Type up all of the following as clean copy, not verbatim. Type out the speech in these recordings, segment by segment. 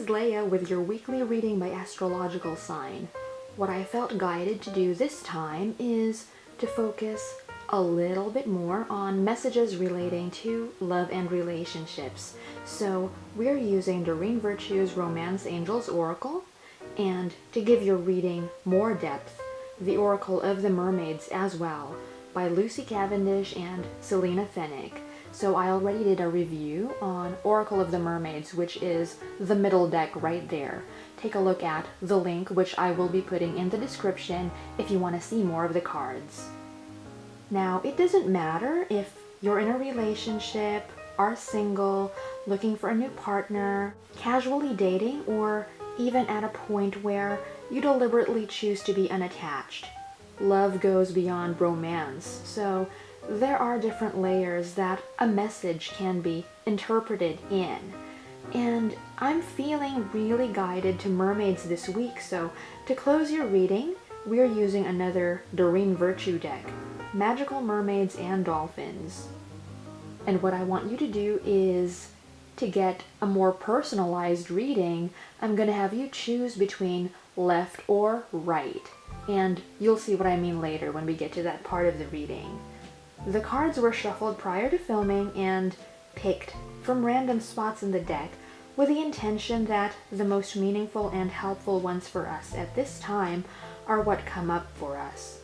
is Leah with your weekly reading by astrological sign. What I felt guided to do this time is to focus a little bit more on messages relating to love and relationships. So we're using Doreen Virtue's Romance Angels Oracle, and to give your reading more depth, the Oracle of the Mermaids as well, by Lucy Cavendish and Selena Fennick. So I already did a review on Oracle of the Mermaids, which is the middle deck right there. Take a look at the link, which I will be putting in the description if you want to see more of the cards. Now, it doesn't matter if you're in a relationship, are single, looking for a new partner, casually dating, or even at a point where you deliberately choose to be unattached. Love goes beyond romance, so there are different layers that a message can be interpreted in. And I'm feeling really guided to mermaids this week, so to close your reading, we're using another Doreen Virtue deck, Magical Mermaids and Dolphins. And what I want you to do is, to get a more personalized reading, I'm going to have you choose between left or right. And you'll see what I mean later when we get to that part of the reading. The cards were shuffled prior to filming and picked from random spots in the deck with the intention that the most meaningful and helpful ones for us at this time are what come up for us.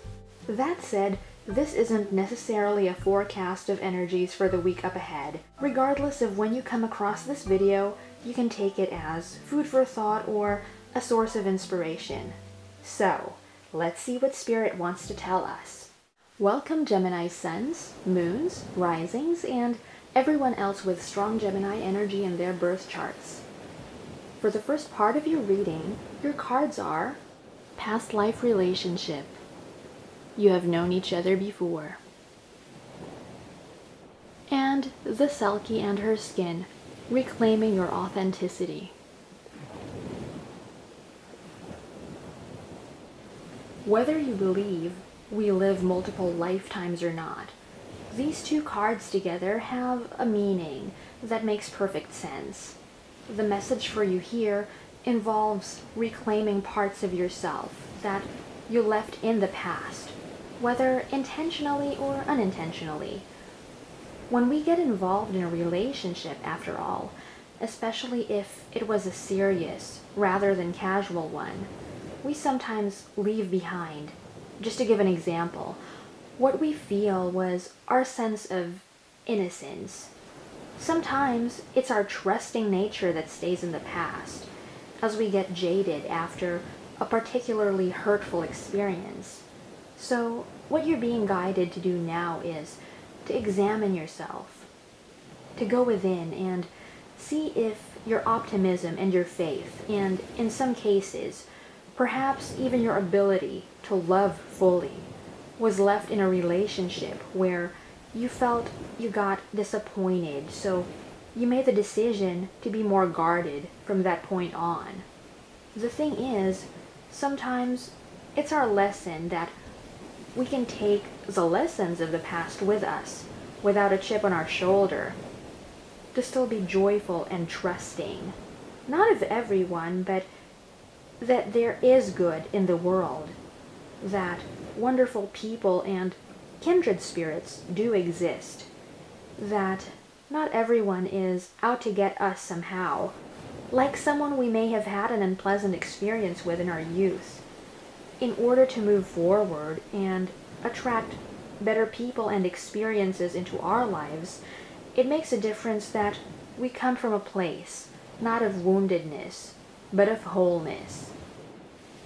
That said, this isn't necessarily a forecast of energies for the week up ahead. Regardless of when you come across this video, you can take it as food for thought or a source of inspiration. So, let's see what Spirit wants to tell us. Welcome Gemini suns, moons, risings, and everyone else with strong Gemini energy in their birth charts. For the first part of your reading, your cards are Past Life Relationship. You have known each other before. And the Selkie and her skin, reclaiming your authenticity. Whether you believe we live multiple lifetimes or not, these two cards together have a meaning that makes perfect sense. The message for you here involves reclaiming parts of yourself that you left in the past, whether intentionally or unintentionally. When we get involved in a relationship, after all, especially if it was a serious rather than casual one, we sometimes leave behind. Just to give an example, what we feel was our sense of innocence. Sometimes it's our trusting nature that stays in the past, as we get jaded after a particularly hurtful experience. So what you're being guided to do now is to examine yourself, to go within and see if your optimism and your faith, and in some cases, perhaps even your ability to love fully, was left in a relationship where you felt you got disappointed, so you made the decision to be more guarded from that point on. The thing is, sometimes it's our lesson that we can take the lessons of the past with us, without a chip on our shoulder, to still be joyful and trusting, not of everyone, but that there is good in the world, that wonderful people and kindred spirits do exist, that not everyone is out to get us somehow, like someone we may have had an unpleasant experience with in our youth. In order to move forward and attract better people and experiences into our lives, it makes a difference that we come from a place, not of woundedness, but of wholeness.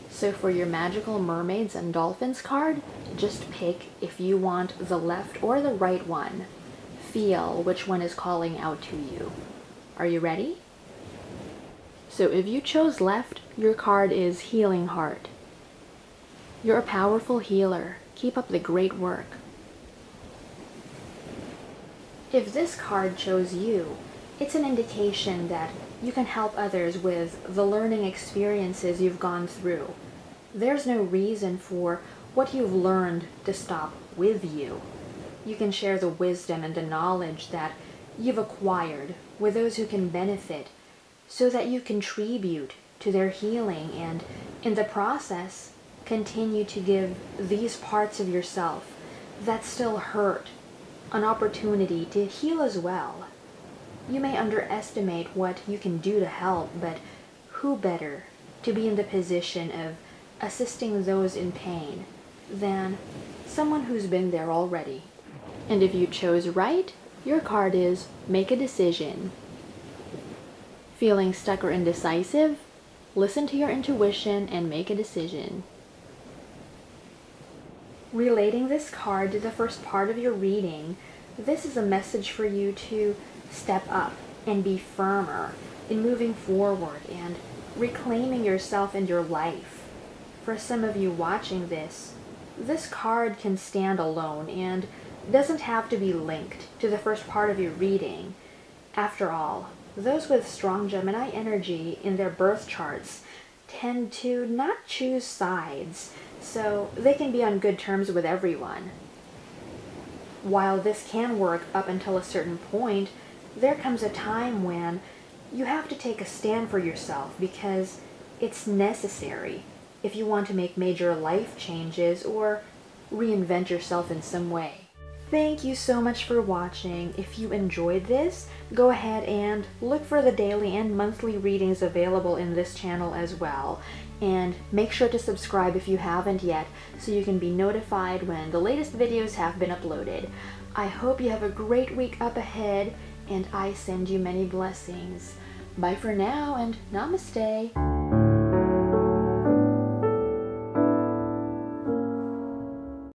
So for your Magical Mermaids and Dolphins card, just pick if you want the left or the right one. Feel which one is calling out to you. Are you ready? So if you chose left, your card is Healing Heart. You're a powerful healer. Keep up the great work. If this card chose you, it's an indication that you can help others with the learning experiences you've gone through. There's no reason for what you've learned to stop with you. You can share the wisdom and the knowledge that you've acquired with those who can benefit so that you contribute to their healing and, in the process, continue to give these parts of yourself that still hurt an opportunity to heal as well. You may underestimate what you can do to help, but who better to be in the position of assisting those in pain than someone who's been there already? And if you chose right, your card is Make a Decision. Feeling stuck or indecisive? Listen to your intuition and make a decision. Relating this card to the first part of your reading, this is a message for you to step up and be firmer in moving forward and reclaiming yourself and your life. For some of you watching this card can stand alone and doesn't have to be linked to the first part of your reading. After all, those with strong Gemini energy in their birth charts tend to not choose sides, so they can be on good terms with everyone. While this can work up until a certain point, there comes a time when you have to take a stand for yourself because it's necessary if you want to make major life changes or reinvent yourself in some way. Thank you so much for watching. If you enjoyed this, go ahead and look for the daily and monthly readings available in this channel as well. And make sure to subscribe if you haven't yet so you can be notified when the latest videos have been uploaded. I hope you have a great week up ahead, and I send you many blessings. Bye for now, and namaste.